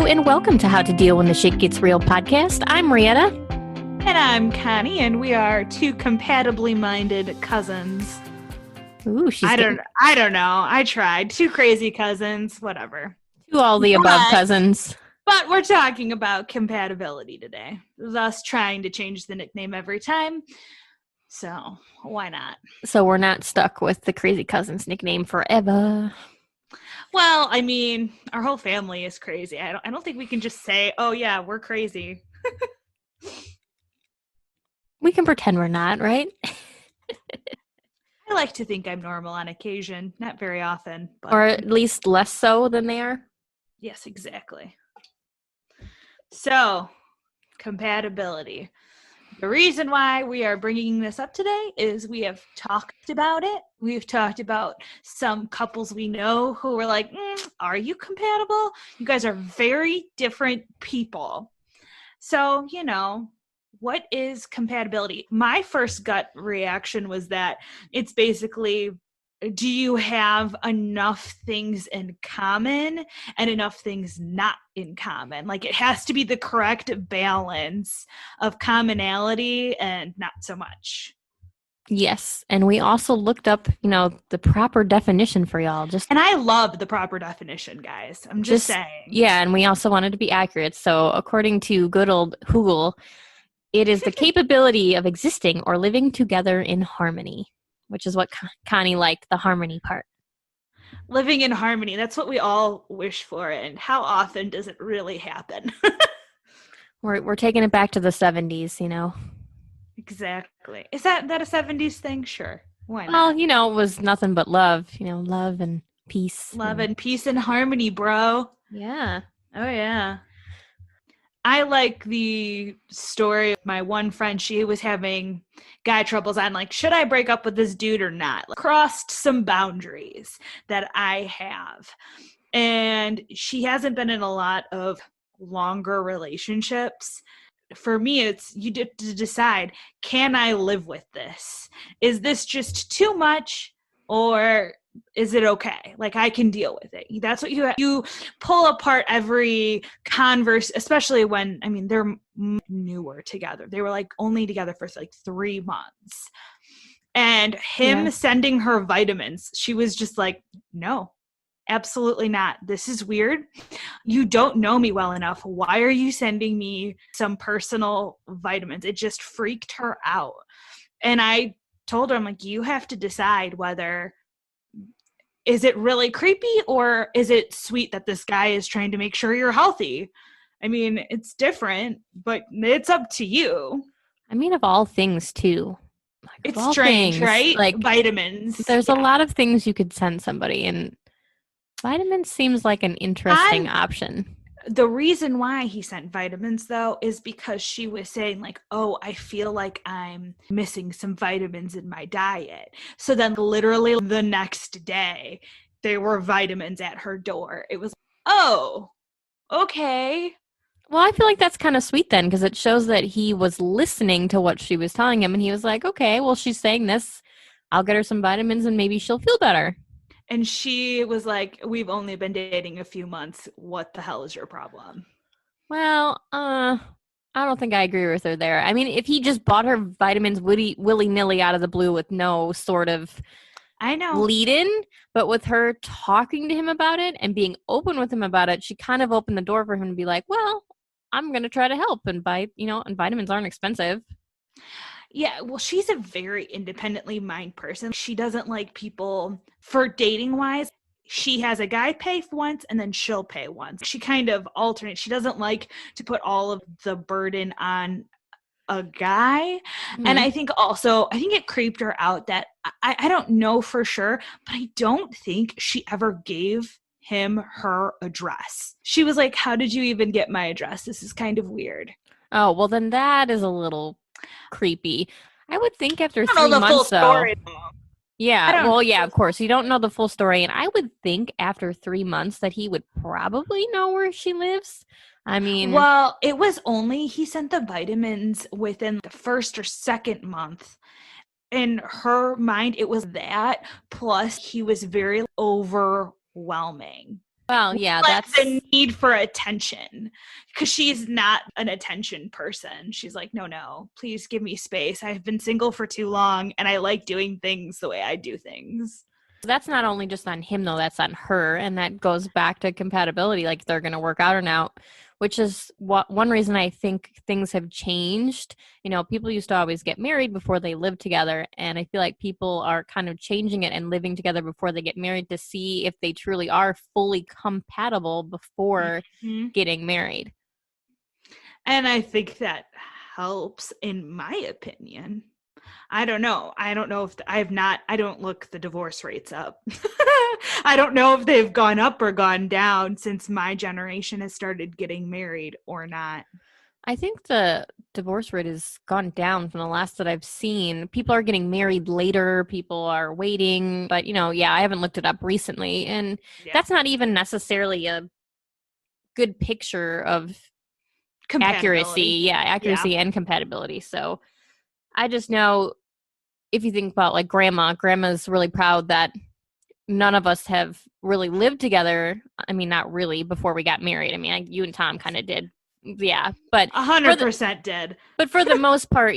and welcome to How to Deal When the Shit Gets Real podcast. I'm Rietta. And I'm Connie, and we are two compatibly minded cousins. Ooh, I don't know. I tried. Two crazy cousins, whatever. Two all the above cousins. But we're talking about compatibility today. Thus trying to change the nickname every time. So why not? So we're not stuck with the crazy cousins nickname forever. Well, I mean, our whole family is crazy. I don't think we can just say, oh yeah, we're crazy. We can pretend we're not, right? I like to think I'm normal on occasion, not very often. But or at least less so than they are. Yes, exactly. So, compatibility. The reason why we are bringing this up today is we have talked about it. We've talked about some couples we know who were like, are you compatible? You guys are very different people. So, what is compatibility? My first gut reaction was that it's basically, do you have enough things in common and enough things not in common? Like, it has to be the correct balance of commonality and not so much. Yes, and we also looked up, the proper definition for y'all. And I love the proper definition, guys. I'm just saying. Yeah, and we also wanted to be accurate. So according to good old Google, it is the capability of existing or living together in harmony, which is what Connie liked, the harmony part. Living in harmony, that's what we all wish for. And how often does it really happen? We're taking it back to the 70s, Exactly. Is that a 70s thing? Sure. Why not? Well, it was nothing but love, love and peace. Love and peace and harmony, bro. Yeah. Oh, yeah. I like the story of my one friend. She was having guy troubles on, like, should I break up with this dude or not? Like, crossed some boundaries that I have. And she hasn't been in a lot of longer relationships. For me, it's you get to decide, can I live with this? Is this just too much, or is it okay? Like, I can deal with it. That's what you pull apart every converse, especially when, they're newer together. They were like only together for like 3 months. And him sending her vitamins, she was just like, no, absolutely not. This is weird. You don't know me well enough. Why are you sending me some personal vitamins? It just freaked her out. And I told her, I'm like, you have to decide whether, is it really creepy or is it sweet that this guy is trying to make sure you're healthy? It's different, but it's up to you. Of all things too. It's strange, right? Like vitamins. There's a lot of things you could send somebody, and vitamins seems like an interesting option. The reason why he sent vitamins, though, is because she was saying, like, oh, I feel like I'm missing some vitamins in my diet. So then literally the next day, there were vitamins at her door. It was, oh, okay. Well, I feel like that's kind of sweet then, because it shows that he was listening to what she was telling him. And he was like, okay, well, she's saying this. I'll get her some vitamins and maybe she'll feel better. And she was like, we've only been dating a few months. What the hell is your problem? Well, I don't think I agree with her there. If he just bought her vitamins willy-nilly out of the blue with no sort of lead-in, but with her talking to him about it and being open with him about it, she kind of opened the door for him to be like, well, I'm going to try to help and buy, and vitamins aren't expensive. Yeah, well, she's a very independently minded person. She doesn't like people, for dating wise, she has a guy pay once and then she'll pay once. She kind of alternates. She doesn't like to put all of the burden on a guy. Mm-hmm. And I think it creeped her out that I don't know for sure, but I don't think she ever gave him her address. She was like, how did you even get my address? This is kind of weird. Oh, well, then that is a little creepy. I would think after 3 months, though. Story, though. Yeah, well, yeah, of course. You don't know the full story. And I would think after 3 months that he would probably know where she lives. Well, it was only, he sent the vitamins within the first or second month. In her mind, it was that. Plus, he was very overwhelming. Well, yeah, Like the that's need for attention, because she's not an attention person. She's like, no, no, please give me space. I've been single for too long and I like doing things the way I do things. that's not only just on him though, that's on her, and that goes back to compatibility, like they're going to work out or not, which is what one reason I think things have changed. People used to always get married before they lived together, and I feel like people are kind of changing it and living together before they get married to see if they truly are fully compatible before Mm-hmm. getting married. And I think that helps, in my opinion. I don't know. I don't know if I don't look the divorce rates up. I don't know if they've gone up or gone down since my generation has started getting married or not. I think the divorce rate has gone down from the last that I've seen. People are getting married later, people are waiting, but yeah, I haven't looked it up recently, and Yeah. that's not even necessarily a good picture of accuracy. Compatibility. Yeah, Yeah. accuracy and compatibility. So I just know, if you think about like grandma's really proud that none of us have really lived together. I mean, not really before we got married. I mean, you and Tom kind of did. Yeah, but for the 100% did. But for the most part,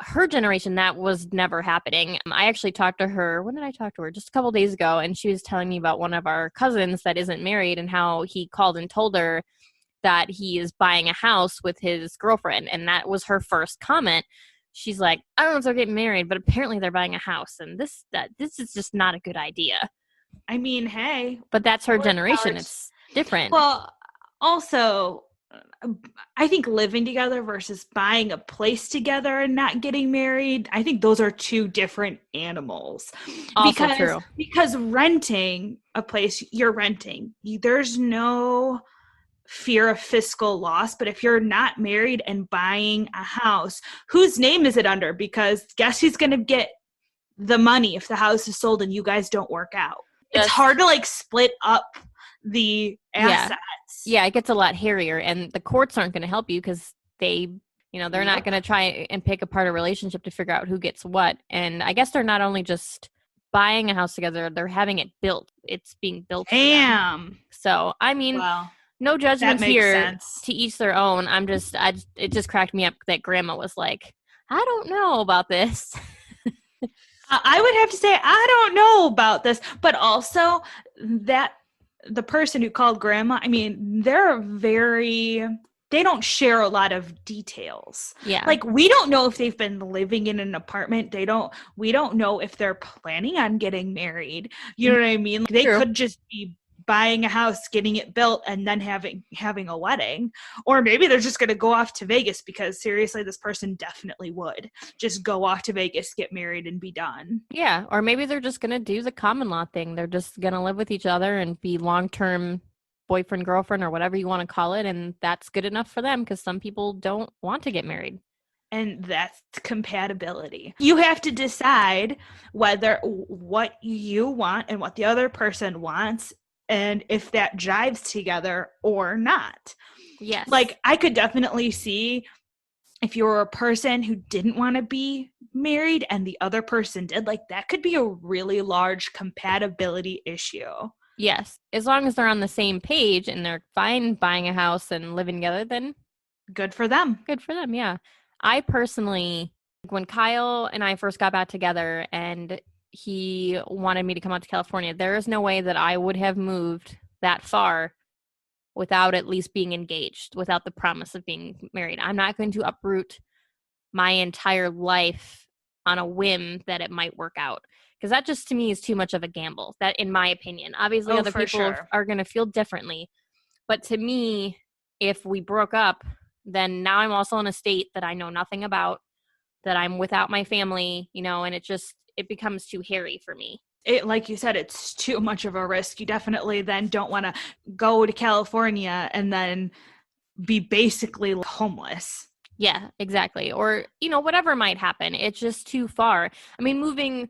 her generation, that was never happening. I actually talked to her. When did I talk to her? Just a couple days ago. And she was telling me about one of our cousins that isn't married and how he called and told her that he is buying a house with his girlfriend. And that was her first comment. She's like, I don't know if they're getting married, but apparently they're buying a house. And this is just not a good idea. I mean, hey, But that's her more generation. power It's different. well, also, I think living together versus buying a place together and not getting married, I think those are two different animals. Also because true. because renting a place, you're renting. There's no fear of fiscal loss, but if you're not married and buying a house, whose name is it under? Because guess who's going to get the money if the house is sold and you guys don't work out? It's hard to like split up the Yeah. assets. Yeah, it gets a lot hairier, and the courts aren't going to help you because they're not going to try and pick apart a relationship to figure out who gets what. And I guess they're not only just buying a house together, they're having it built. It's being built for them. Damn. So, I mean, Well, no that judgments makes here, sense. to each their own. It just cracked me up that grandma was like, I don't know about this. I would have to say I don't know about this, but also that the person who called grandma, I mean, they don't share a lot of details. Yeah. Like we don't know if they've been living in an apartment. We don't know if they're planning on getting married. You know what I mean? Like, they True. could just be buying a house, getting it built, and then having a wedding. Or maybe they're just going to go off to Vegas because seriously, this person definitely would just go off to Vegas, get married, and be done. Yeah, or maybe they're just going to do the common law thing. They're just going to live with each other and be long-term boyfriend, girlfriend, or whatever you want to call it, and that's good enough for them because some people don't want to get married. And that's compatibility. You have to decide whether what you want and what the other person wants, and if that jives together or not. Yes. Like I could definitely see if you were a person who didn't want to be married and the other person did, like that could be a really large compatibility issue. Yes. As long as they're on the same page and they're fine buying a house and living together, then Good for them. good for them. Yeah. I personally, when Kyle and I first got back together and he wanted me to come out to California, there is no way that I would have moved that far without at least being engaged, without the promise of being married. I'm not going to uproot my entire life on a whim that it might work out. Because that just to me is too much of a gamble, that in my opinion. Obviously, other people sure. are going to feel differently. But to me, if we broke up, then now I'm also in a state that I know nothing about, that I'm without my family, and it becomes too hairy for me. It, like you said, it's too much of a risk. You definitely then don't want to go to California and then be basically homeless. Yeah, exactly. Or, whatever might happen. It's just too far. I mean, moving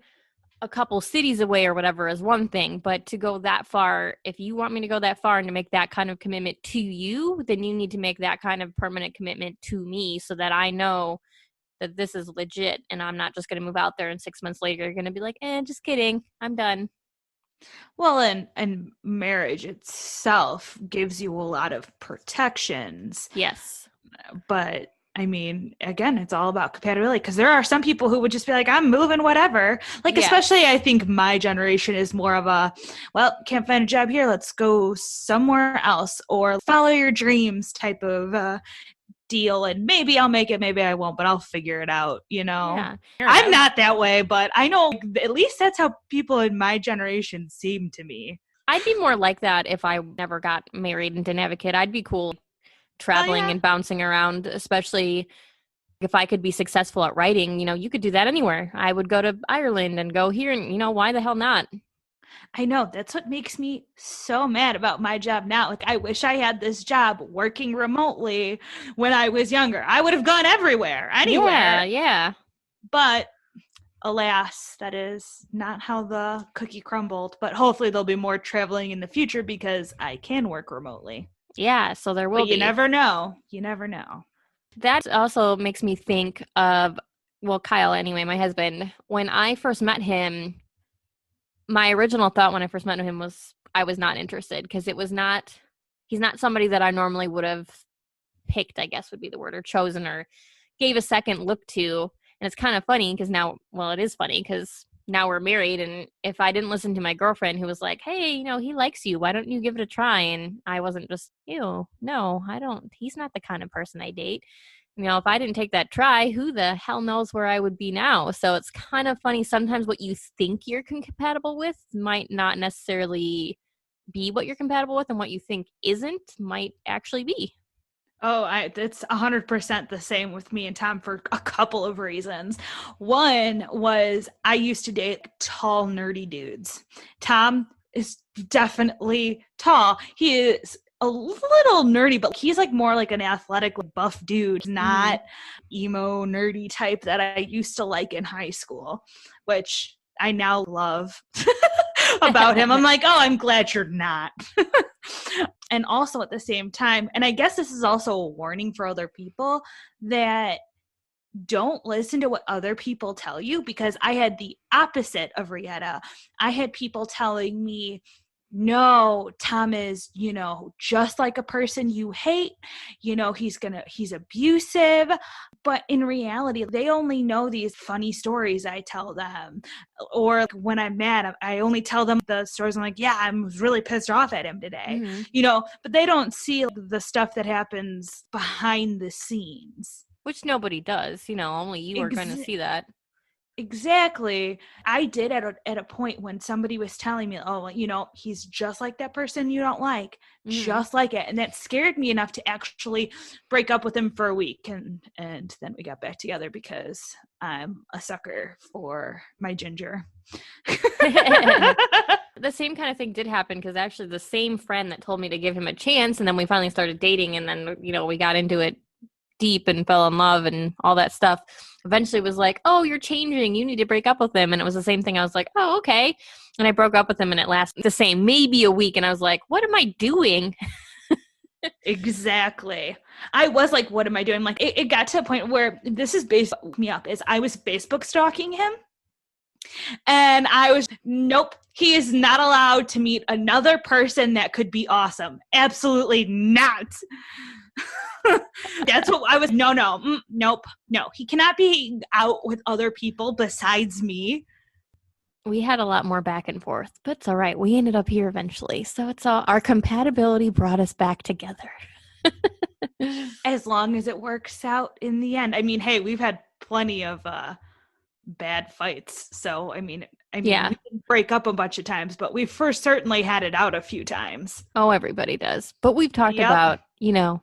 a couple cities away or whatever is one thing, but to go that far, if you want me to go that far and to make that kind of commitment to you, then you need to make that kind of permanent commitment to me so that I know that this is legit and I'm not just going to move out there and 6 months later you're going to be like, just kidding, I'm done. Well, and marriage itself gives you a lot of protections. Yes. But I mean, again, it's all about compatibility because there are some people who would just be like, I'm moving whatever. Like, especially Yes. I think my generation is more of a, well, can't find a job here. Let's go somewhere else or follow your dreams type of deal. And maybe I'll make it, maybe I won't, but I'll figure it out, you know? Yeah. I'm not that way, but I know at least that's how people in my generation seem to me. I'd be more like that if I never got married and didn't have a kid. I'd be cool Oh, traveling yeah. and bouncing around, especially if I could be successful at writing. You could do that anywhere. I would go to Ireland and go here, and why the hell not? I know. That's what makes me so mad about my job now. Like, I wish I had this job working remotely when I was younger. I would have gone everywhere, Yeah, anywhere. yeah. But alas, that is not how the cookie crumbled. But hopefully, there'll be more traveling in the future because I can work remotely. Yeah, so there will But you be. never know. You never know. That also makes me think of, well, Kyle, anyway, my husband. When I first met him, my original thought when I first met him was I was not interested because he's not somebody that I normally would have picked, I guess would be the word, or chosen, or gave a second look to. And it's kind of funny because now, well, it is funny because now we're married. And if I didn't listen to my girlfriend who was like, hey, he likes you, why don't you give it a try? And I wasn't just, ew, no, I don't, he's not the kind of person I date. If I didn't take that try, who the hell knows where I would be now? So it's kind of funny. Sometimes what you think you're compatible with might not necessarily be what you're compatible with, and what you think isn't might actually be. Oh, it's 100% the same with me and Tom for a couple of reasons. One was I used to date tall, nerdy dudes. Tom is definitely tall. He is a little nerdy, but he's like more like an athletic, buff dude, Mm-hmm. not emo, nerdy type that I used to like in high school, which I now love about him. I'm like, oh, I'm glad you're not. And also at the same time, and I guess this is also a warning for other people that don't listen to what other people tell you, because I had the opposite of Rietta. I had people telling me, no, Tom is, just like a person you hate. He's abusive. But in reality, they only know these funny stories I tell them. Or like, when I'm mad, I only tell them the stories. I'm like, yeah, I was really pissed off at him today, Mm-hmm. but they don't see like, the stuff that happens behind the scenes. Which nobody does. Only you are going to Ex- see that. Exactly. I did at a point when somebody was telling me, oh, he's just like that person you don't like, Mm-hmm. just like it. And that scared me enough to actually break up with him for a week. And then we got back together because I'm a sucker for my ginger. The same kind of thing did happen because actually the same friend that told me to give him a chance, and then we finally started dating, and then we got into it deep and fell in love and all that stuff, eventually was like, oh, you're changing, you need to break up with him. And it was the same thing. I was like, oh, okay. And I broke up with him, and it lasted the same, maybe a week, and I was like, what am I doing? Exactly. I was like, what am I doing? Like, it got to a point where this is basically me up is I was Facebook stalking him. And I was, nope, he is not allowed to meet another person that could be awesome. Absolutely not. That's what I was. No, nope, no. He cannot be out with other people besides me. We had a lot more back and forth, but it's all right. We ended up here eventually. So it's all, our compatibility brought us back together. As long as it works out in the end. I mean, hey, we've had plenty of bad fights. So Yeah. we didn't break up a bunch of times, but we first certainly had it out a few times. Oh, everybody does. But we've talked Yep. about,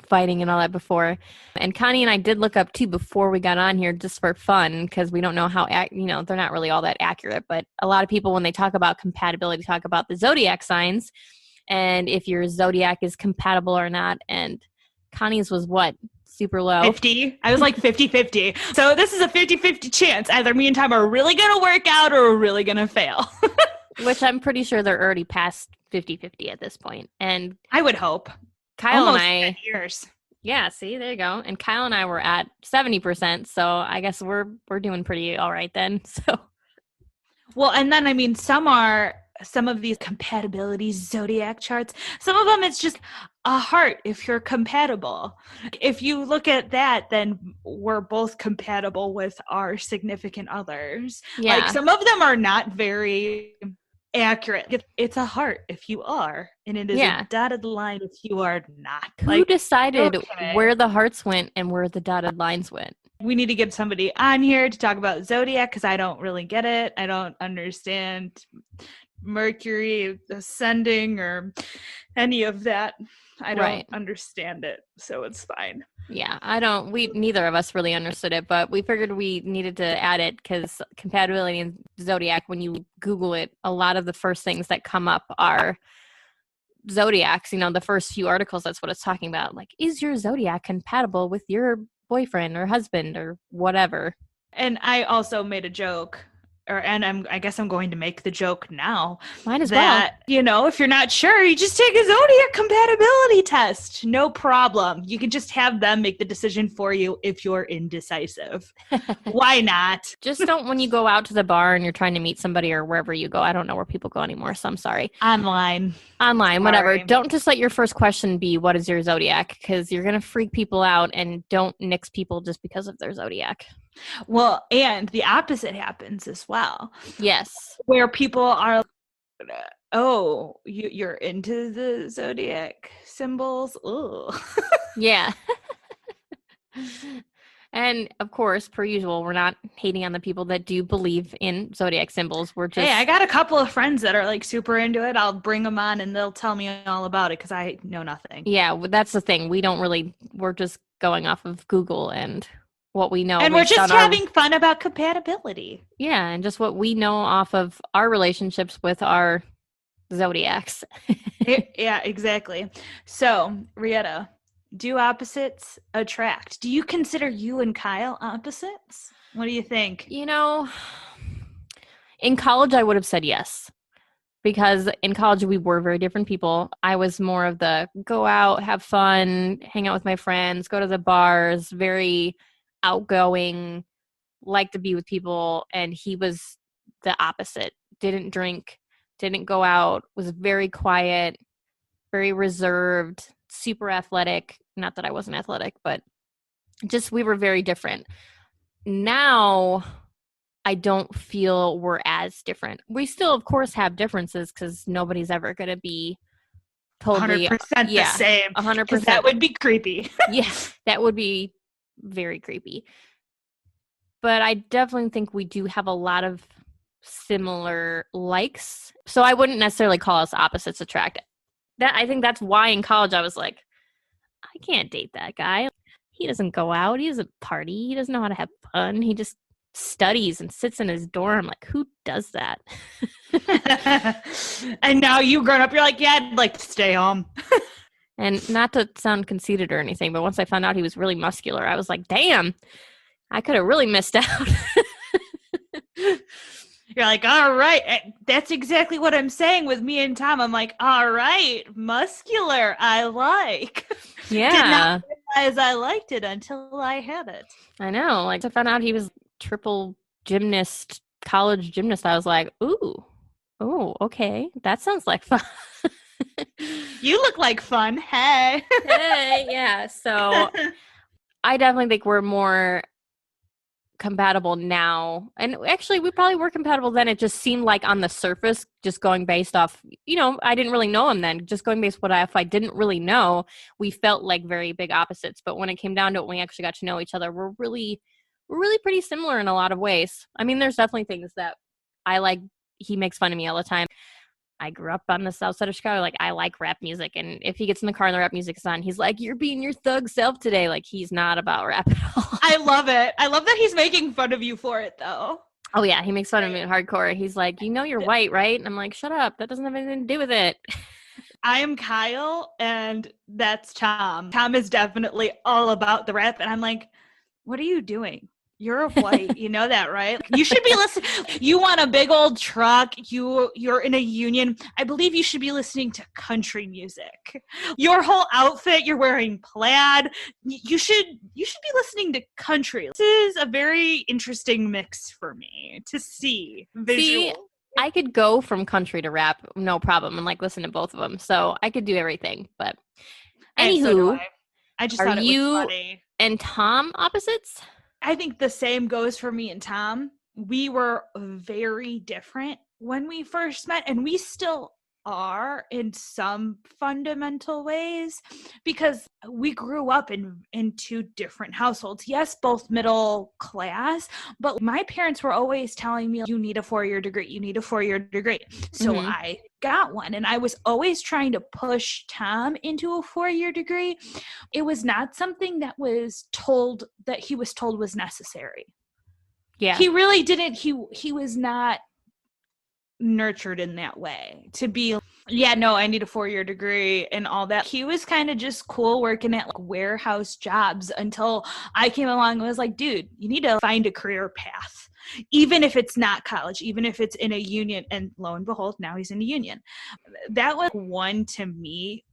fighting and all that before. And Connie and I did look up too before we got on here just for fun because we don't know how, they're not really all that accurate. But a lot of people, when they talk about compatibility, talk about the zodiac signs and if your zodiac is compatible or not. And Connie's was what? Super low. 50. I was like 50-50. So this is a 50-50 chance. Either me and Tom are really going to work out or we're really going to fail. Which I'm pretty sure they're already past 50-50 at this point. And I would hope. Kyle Almost and 10 I, years. yeah, see, there you go. And Kyle and I were at 70%, so I guess we're doing pretty all right then. So Well, and then some are some of these compatibility zodiac charts, some of them it's just a heart if you're compatible. If you look at that, then we're both compatible with our significant others. Yeah. Like some of them are not very accurate. It's a heart if you are, and it is a dotted line if you are not. Who decided where the hearts went and where the dotted lines went? We need to get somebody on here to talk about zodiac because I don't really get it. I don't understand Mercury ascending or any of that. I don't understand it, so it's fine. Yeah, neither of us really understood it, but we figured we needed to add it because compatibility and zodiac, when you Google it, a lot of the first things that come up are zodiacs. The first few articles, that's what it's talking about. Like, is your zodiac compatible with your boyfriend or husband or whatever? And I also made a joke. I guess I'm going to make the joke now. Might as well. If you're not sure, you just take a zodiac compatibility test. No problem. You can just have them make the decision for you if you're indecisive. Why not? Just don't when you go out to the bar and you're trying to meet somebody or wherever you go. I don't know where people go anymore, so I'm sorry. Online, whatever. Don't just let your first question be, what is your zodiac? Because you're going to freak people out, and don't nix people just because of their zodiac. Well, and the opposite happens as well. Yes. Where people are, oh, you're into the zodiac symbols? Ugh. Yeah. And of course, per usual, we're not hating on the people that do believe in zodiac symbols. We're just... Hey, I got a couple of friends that are like super into it. I'll bring them on and they'll tell me all about it because I know nothing. Yeah, that's the thing. We're just going off of Google and what we know. And we're just having fun about compatibility. Yeah, and just what we know off of our relationships with our zodiacs. Yeah, exactly. So, Rietta, do opposites attract? Do you consider you and Kyle opposites? What do you think? In college, I would have said yes. Because in college, we were very different people. I was more of the go out, have fun, hang out with my friends, go to the bars, very outgoing, like to be with people. And he was the opposite. Didn't drink, didn't go out, was very quiet, very reserved, super athletic. Not that I wasn't athletic, but just we were very different. Now, I don't feel we're as different. We still, of course, have differences because nobody's ever going to be totally 100% the same. 100%. That would be creepy. Yeah, that would be very creepy. But I definitely think we do have a lot of similar likes. So I wouldn't necessarily call us opposites attract. I think that's why in college I was like, I can't date that guy. He doesn't go out. He doesn't party. He doesn't know how to have fun. He just studies and sits in his dorm. Like, who does that? And now you've grown up, you're like, yeah, I'd like to stay home. And not to sound conceited or anything, but once I found out he was really muscular, I was like, damn, I could have really missed out. You're like, all right. That's exactly what I'm saying with me and Tom. I'm like, all right, muscular, I like. Yeah. Did not realize I liked it until I had it. I know. Like, I found out he was triple gymnast, college gymnast. I was like, ooh, okay. That sounds like fun. You look like fun. Hey. Hey, yeah. So I definitely think we're more compatible now. And actually, we probably were compatible then. It just seemed like on the surface, just going based off, I didn't really know him then. Just going based if I didn't really know, we felt like very big opposites. But when it came down to it, when we actually got to know each other, we're really pretty similar in a lot of ways. I mean, there's definitely things that I like. He makes fun of me all the time. I grew up on the south side of Chicago. Like, I like rap music. And if he gets in the car and the rap music's on, he's like, you're being your thug self today. Like, he's not about rap at all. I love it. I love that he's making fun of you for it, though. Oh, yeah. He makes fun of me hardcore. He's like, you're white, right? And I'm like, shut up. That doesn't have anything to do with it. I am Kyle, and that's Tom. Tom is definitely all about the rap. And I'm like, what are you doing? You're white. You know that, right? You should be listening. You want a big old truck. You're in a union. I believe you should be listening to country music. Your whole outfit, you're wearing plaid. You should be listening to country. This is a very interesting mix for me to see visual. I could go from country to rap, no problem, and like listen to both of them. So I could do everything. But So do anywho, I. I just are thought it was you funny. and Tom opposites? I think the same goes for me and Tom. We were very different when we first met, and we still are in some fundamental ways because we grew up in two different households. Yes, both middle class, but my parents were always telling me, you need a 4-year degree, you need a 4-year degree. So Mm-hmm. I got one, and I was always trying to push Tom into a 4-year degree. It was not something that he was told was necessary. Yeah. He really didn't. He was not nurtured in that way to be, yeah, no, I need a 4-year degree and all that. He was kind of just cool working at like warehouse jobs until I came along and was like, dude, you need to find a career path, even if it's not college, even if it's in a union. And lo and behold, now he's in a union. That was one to me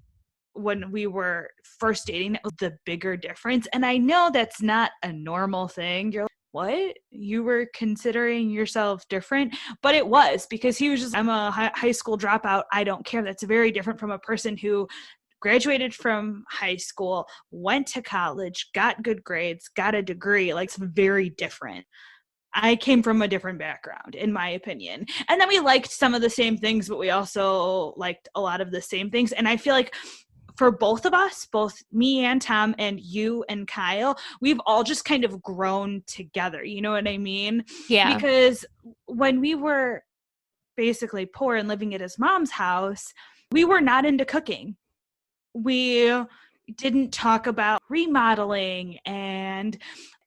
when we were first dating. That was the bigger difference. And I know that's not a normal thing. You're like, what? You were considering yourself different? But it was, because he was just, I'm a high school dropout, I don't care. That's very different from a person who graduated from high school, went to college, got good grades, got a degree. Like, it's very different. I came from a different background, in my opinion. And then we liked some of the same things, but we also liked a lot of the same things. And I feel like for both of us, both me and Tom and you and Kyle, we've all just kind of grown together. You know what I mean? Yeah. Because when we were basically poor and living at his mom's house, we were not into cooking. We didn't talk about remodeling and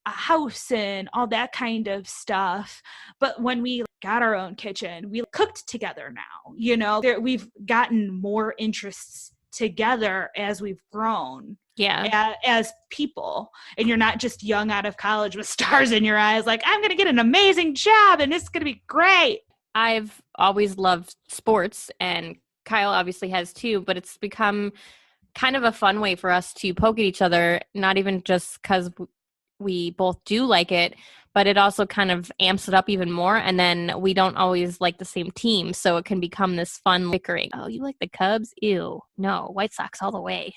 a house and all that kind of stuff. But when we got our own kitchen, we cooked together now. You know, we've gotten more interests together as we've grown. Yeah. As people. And you're not just young out of college with stars in your eyes like, I'm going to get an amazing job and it's going to be great. I've always loved sports, and Kyle obviously has too, but it's become kind of a fun way for us to poke at each other, not even just because we both do like it, but it also kind of amps it up even more. And then we don't always like the same team, so it can become this fun bickering. Oh, you like the Cubs? Ew. No, White Sox all the way.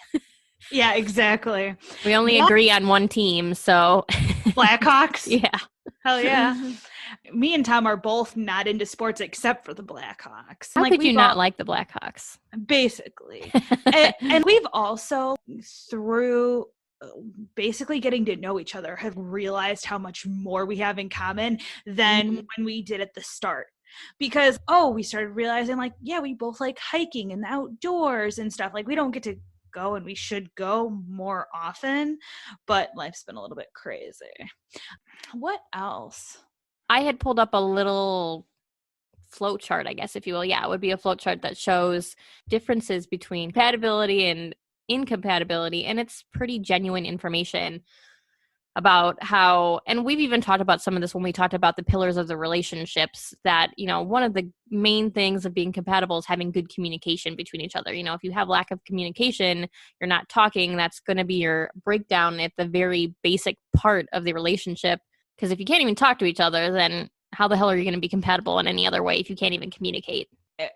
Yeah, exactly. We only agree on one team, so Blackhawks. Yeah. Hell yeah. Me and Tom are both not into sports except for the Blackhawks. How could you not like the Blackhawks? Basically. and we've also, through basically getting to know each other, have realized how much more we have in common than when we did at the start. Because, we started realizing, like, yeah, we both like hiking and the outdoors and stuff. Like, we don't get to go, and we should go more often, but life's been a little bit crazy. What else? I had pulled up a little flow chart, I guess, if you will. Yeah, it would be a flow chart that shows differences between compatibility and incompatibility, and it's pretty genuine information about how, and we've even talked about some of this when we talked about the pillars of the relationships, that, you know, one of the main things of being compatible is having good communication between each other. You know, if you have lack of communication, you're not talking, that's going to be your breakdown at the very basic part of the relationship. Because if you can't even talk to each other, then how the hell are you going to be compatible in any other way if you can't even communicate?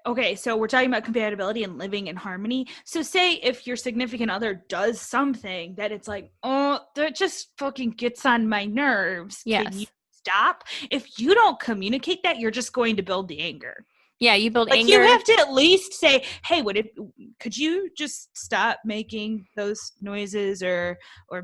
Okay, so we're talking about compatibility and living in harmony. So say if your significant other does something that it's like, oh, that just fucking gets on my nerves. Yes. Can you stop? If you don't communicate that, you're just going to build the anger. Yeah, you build like anger. You have to at least say, hey, could you just stop making those noises or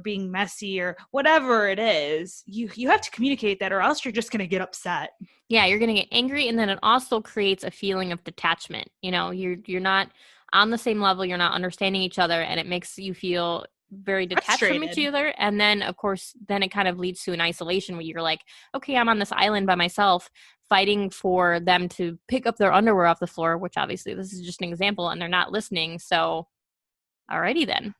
being messy or whatever it is. You have to communicate that, or else you're just going to get upset. Yeah, you're going to get angry, and then it also creates a feeling of detachment. You know, you're not on the same level, you're not understanding each other, and it makes you feel very detached from each other. And then, of course, then it kind of leads to an isolation where you're like, okay, I'm on this island by myself, fighting for them to pick up their underwear off the floor, which obviously this is just an example, and they're not listening. So, alrighty then.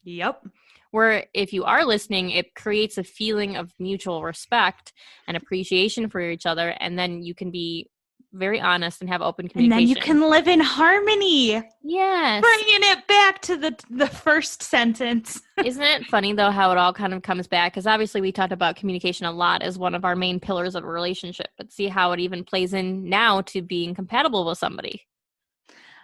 Yep. Where if you are listening, it creates a feeling of mutual respect and appreciation for each other, and then you can be very honest and have open And then you communication. can live in harmony. Yes. Bringing it back to the first sentence. Isn't it funny, though, how it all kind of comes back? Because obviously we talked about communication a lot as one of our main pillars of a relationship, but see how it even plays in now to being compatible with somebody.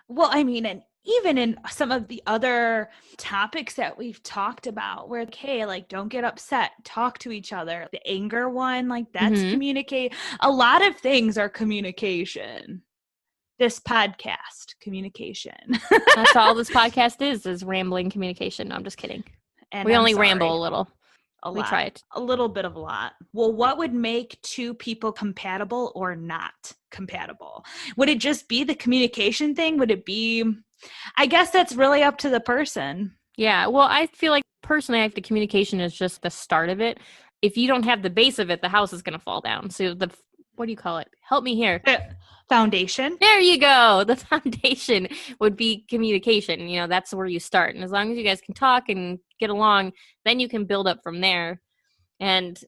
Well, I mean, and even in some of the other topics that we've talked about, where, okay, like, don't get upset, talk to each other. The anger one, like, that's communicate. A lot of things are communication. This podcast, communication. That's all this podcast is rambling communication. No, I'm just kidding. And we I'm only sorry. ramble a little. We lot. try it. A little bit of a lot. Well, what would make two people compatible or not compatible? Would it just be the communication thing? Would it be, I guess that's really up to the person. Yeah. Well, I feel like personally, I think the communication is just the start of it. If you don't have the base of it, the house is going to fall down. So what do you call it? Help me here. Foundation. There you go. The foundation would be communication. You know, that's where you start. And as long as you guys can talk and get along, then you can build up from there. And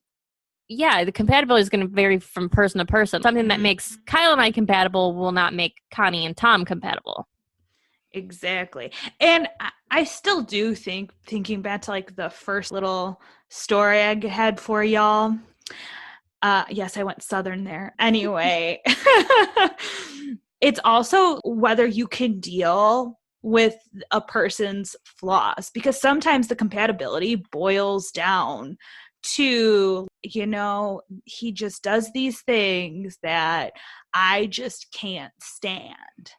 yeah, the compatibility is going to vary from person to person. Something that makes Kyle and I compatible will not make Connie and Tom compatible. Exactly. And I still do think, thinking back to like the first little story I had for y'all. Yes, I went Southern there. Anyway, it's also whether you can deal with a person's flaws, because sometimes the compatibility boils down to, you know, he just does these things that I just can't stand.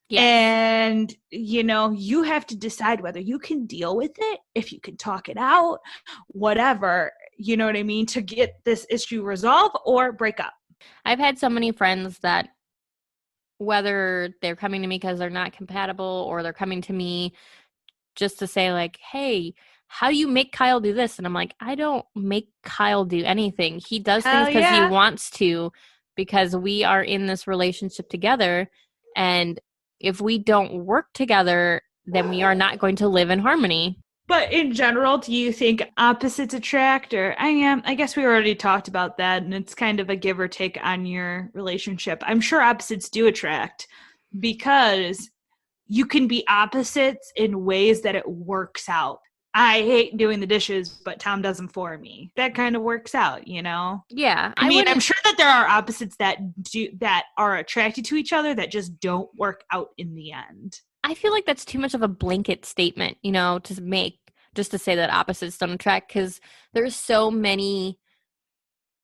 Yes. And, you know, you have to decide whether you can deal with it, if you can talk it out, whatever, you know what I mean, to get this issue resolved or break up. I've had so many friends that, whether they're coming to me because they're not compatible or they're coming to me just to say like, hey, how do you make Kyle do this? And I'm like, I don't make Kyle do anything. He does things because he wants to, because we are in this relationship together. And if we don't work together, then we are not going to live in harmony. But in general, do you think opposites attract? Or I guess we already talked about that, and it's kind of a give or take on your relationship. I'm sure opposites do attract, because you can be opposites in ways that it works out. I hate doing the dishes, but Tom does them for me. That kind of works out, you know? Yeah. I mean, I'm sure that there are opposites that are attracted to each other that just don't work out in the end. I feel like that's too much of a blanket statement, you know, to make, just to say that opposites don't attract, because there's so many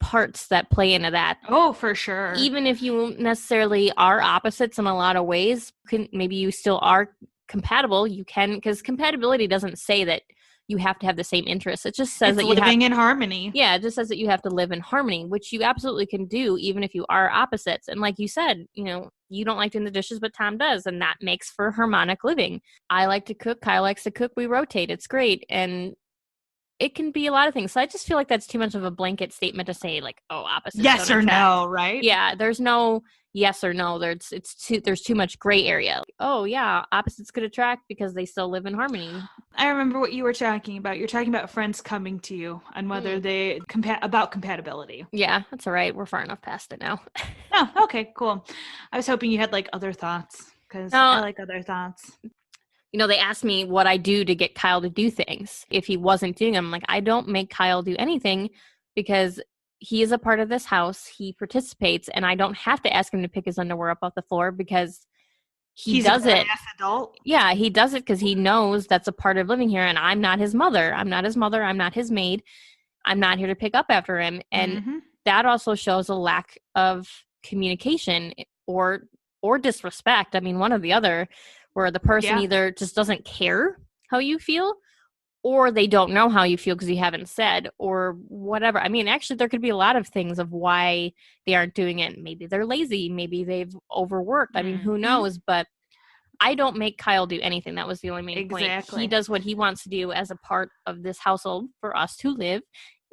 parts that play into that. Oh, for sure. Even if you necessarily are opposites in a lot of ways, maybe you still are compatible. You can, because compatibility doesn't say that you have to have the same interests. It just says that you living in harmony. Yeah, it just says that you have to live in harmony, which you absolutely can do even if you are opposites. And like you said, you know, you don't like doing the dishes, but Tom does, and that makes for harmonic living. I like to cook, Kyle likes to cook, we rotate. It's great. And it can be a lot of things. So I just feel like that's too much of a blanket statement to say like, oh, opposites yes don't or attract. No, right? Yeah, there's no yes or no. There's too much gray area. Oh yeah, opposites could attract because they still live in harmony. I remember what you were talking about. You're talking about friends coming to you and whether they about compatibility. Yeah, that's all right. We're far enough past it now. Oh, okay, cool. I was hoping you had like other thoughts, because I like other thoughts. You know, they asked me what I do to get Kyle to do things. If he wasn't doing them, I'm like, I don't make Kyle do anything, because he is a part of this house. He participates, and I don't have to ask him to pick his underwear up off the floor, because he's does it. Adult. Yeah, he does it because he knows that's a part of living here, and I'm not his mother. I'm not his mother. I'm not his maid. I'm not here to pick up after him. And that also shows a lack of communication or disrespect. I mean, one or the other, where the person either just doesn't care how you feel, or they don't know how you feel because you haven't said, or whatever. I mean, actually, there could be a lot of things of why they aren't doing it. Maybe they're lazy. Maybe they've overworked. I mean, who knows? But I don't make Kyle do anything. That was the only main point. He does what he wants to do as a part of this household for us to live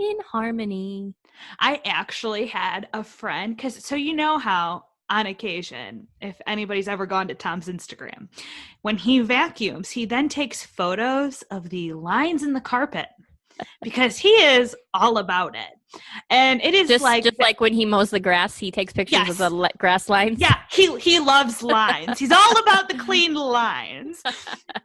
in harmony. I actually had a friend, because so you know how on occasion, if anybody's ever gone to Tom's Instagram, when he vacuums, he then takes photos of the lines in the carpet, because he is all about it. And it is just like when he mows the grass, he takes pictures of the grass lines. Yeah, he loves lines. He's all about the clean lines.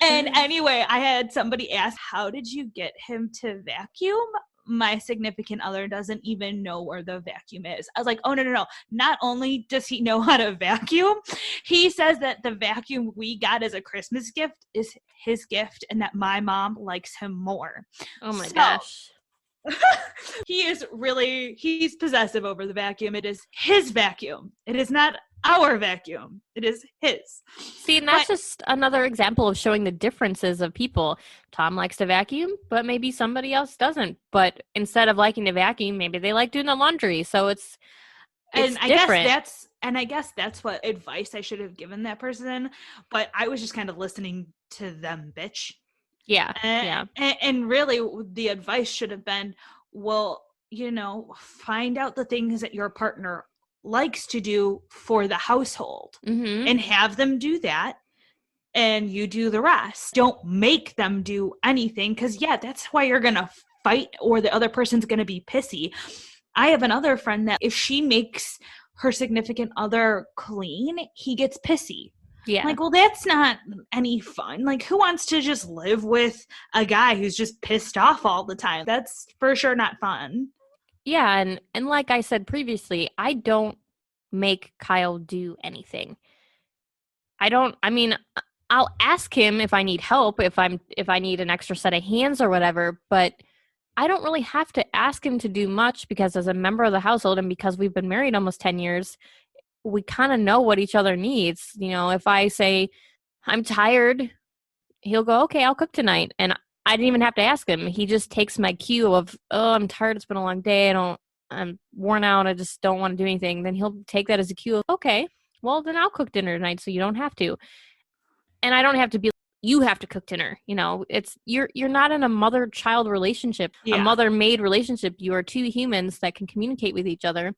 And anyway, I had somebody ask, how did you get him to vacuum? My significant other doesn't even know where the vacuum is. I was like, oh, no. Not only does he know how to vacuum, he says that the vacuum we got as a Christmas gift is his gift and that my mom likes him more. Oh my gosh. He's possessive over the vacuum. It is his vacuum. It is not our vacuum. It is his. See, and that's just another example of showing the differences of people. Tom likes to vacuum, but maybe somebody else doesn't. But instead of liking to vacuum, maybe they like doing the laundry. So it's different. I guess that's what advice I should have given that person. But I was just kind of listening to them bitch. Yeah. And really the advice should have been, well, find out the things that your partner likes to do for the household and have them do that. And you do the rest. Don't make them do anything because, that's why you're going to fight or the other person's going to be pissy. I have another friend that if she makes her significant other clean, he gets pissy. Yeah. Like, well, that's not any fun. Like, who wants to just live with a guy who's just pissed off all the time? That's for sure not fun. Yeah, and like I said previously, I don't make Kyle do anything. I'll ask him if I need help, if I need an extra set of hands or whatever, but I don't really have to ask him to do much because as a member of the household and because we've been married almost 10 years, we kind of know what each other needs. If I say I'm tired, he'll go, okay, I'll cook tonight. And I didn't even have to ask him. He just takes my cue of, oh, I'm tired. It's been a long day. I'm worn out. I just don't want to do anything. Then he'll take that as a cue of, okay, well, then I'll cook dinner tonight so you don't have to. And I don't have to be, you have to cook dinner. You're not in a mother-child relationship, a mother-maid relationship. You are two humans that can communicate with each other.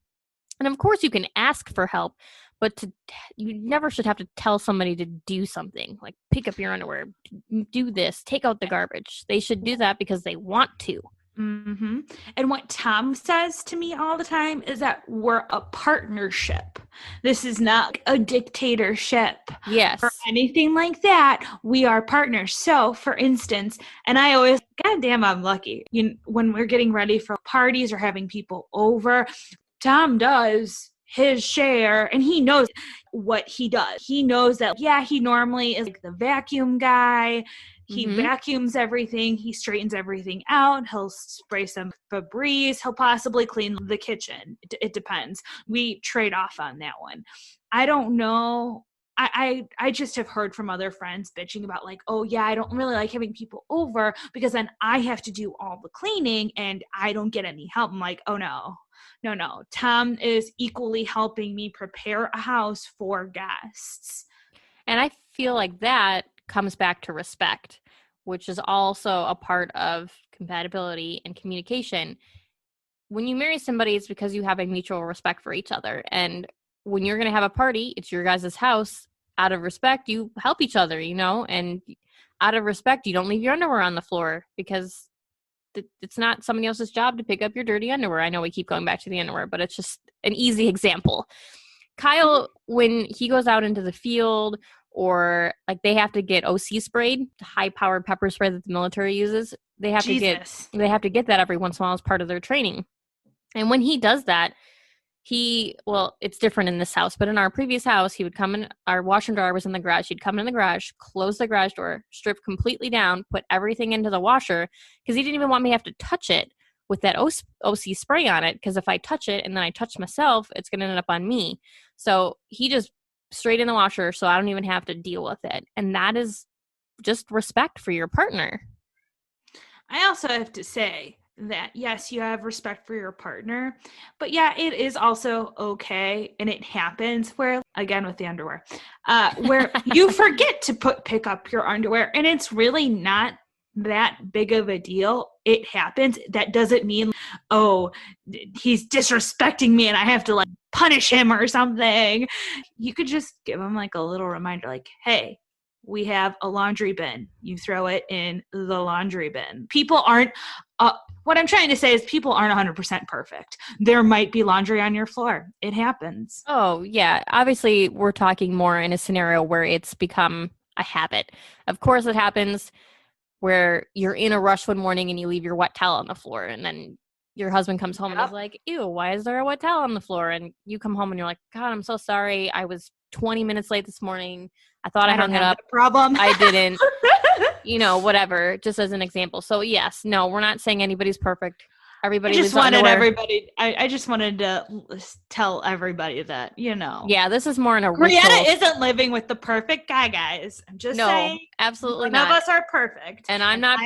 And of course you can ask for help, but you never should have to tell somebody to do something like pick up your underwear, do this, take out the garbage. They should do that because they want to. Mm-hmm. And what Tom says to me all the time is that we're a partnership. This is not a dictatorship. Yes. Or anything like that. We are partners. So, for instance, and I always, goddamn, I'm lucky. When we're getting ready for parties or having people over, Tom does his share and he knows what he does. He knows that, he normally is like the vacuum guy. He vacuums everything. He straightens everything out. He'll spray some Febreze. He'll possibly clean the kitchen. It depends. We trade off on that one. I don't know. I just have heard from other friends bitching about like, oh yeah, I don't really like having people over because then I have to do all the cleaning and I don't get any help. I'm like, oh no. Tom is equally helping me prepare a house for guests. And I feel like that comes back to respect, which is also a part of compatibility and communication. When you marry somebody, it's because you have a mutual respect for each other. And when you're going to have a party, it's your guys' house. Out of respect, you help each other, and out of respect, you don't leave your underwear on the floor because it's not somebody else's job to pick up your dirty underwear. I know we keep going back to the underwear, but it's just an easy example. Kyle, when he goes out into the field or like they have to get OC sprayed, the high-powered pepper spray that the military uses, they have to get that every once in a while as part of their training. And when he does that, it's different in this house, but in our previous house, he would come in, our washer and dryer was in the garage. He'd come in the garage, close the garage door, strip completely down, put everything into the washer because he didn't even want me to have to touch it with that OC spray on it. Because if I touch it and then I touch myself, it's going to end up on me. So he just straight in the washer so I don't even have to deal with it. And that is just respect for your partner. I also have to say that yes, you have respect for your partner, but it is also okay, and it happens where, again with the underwear, where you forget to pick up your underwear, and it's really not that big of a deal. It happens. That doesn't mean, oh, he's disrespecting me and I have to like punish him or something. You could just give him like a little reminder, like, hey, we have a laundry bin. You throw it in the laundry bin. People aren't, what I'm trying to say is people aren't 100% perfect. There might be laundry on your floor. It happens. Oh, yeah. Obviously, we're talking more in a scenario where it's become a habit. Of course, it happens where you're in a rush one morning and you leave your wet towel on the floor, and then your husband comes home and is like, ew, why is there a wet towel on the floor? And you come home and you're like, God, I'm so sorry. I was 20 minutes late this morning. I thought I hung it up. Problem. I didn't. Whatever, just as an example. So yes, no, we're not saying anybody's perfect. Everybody leaves underwear. I just wanted to tell everybody that, Yeah, this is more in a Brianna isn't living with the perfect guy, guys. I'm just saying. Absolutely none not. of us are perfect. And I'm not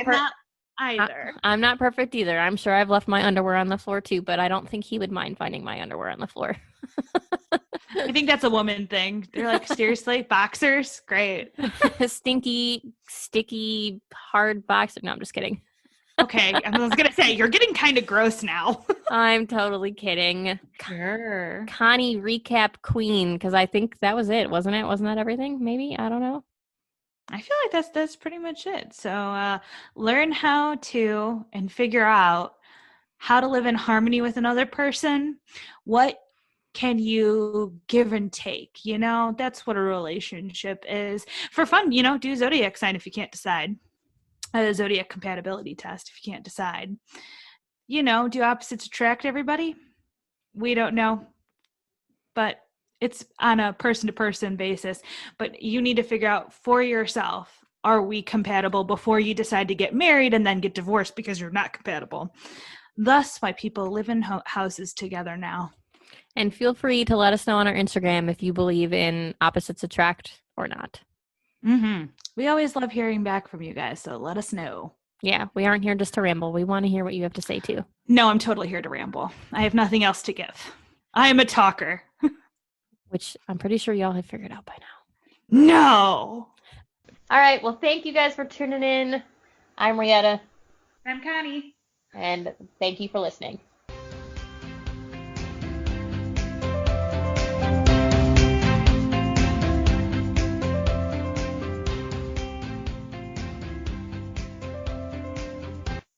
either. I'm not perfect either. I'm sure I've left my underwear on the floor too, but I don't think he would mind finding my underwear on the floor. I think that's a woman thing. They're like, seriously, boxers? Great. Stinky, sticky, hard boxer. No, I'm just kidding. Okay, I was going to say, you're getting kind of gross now. I'm totally kidding. Sure. Connie recap queen, because I think that was it, wasn't it? Wasn't that everything? Maybe? I don't know. I feel like that's pretty much it. So learn how to and figure out how to live in harmony with another person. What can you give and take? That's what a relationship is. For fun, do zodiac sign if you can't decide. A zodiac compatibility test if you can't decide. Do opposites attract everybody? We don't know. But it's on a person-to-person basis. But you need to figure out for yourself, are we compatible before you decide to get married and then get divorced because you're not compatible? Thus, why people live in houses together now. And feel free to let us know on our Instagram if you believe in opposites attract or not. Mm-hmm. We always love hearing back from you guys, so let us know. Yeah, we aren't here just to ramble. We want to hear what you have to say too. No, I'm totally here to ramble. I have nothing else to give. I am a talker. Which I'm pretty sure y'all have figured out by now. No! All right, well, thank you guys for tuning in. I'm Rietta. I'm Connie. And thank you for listening.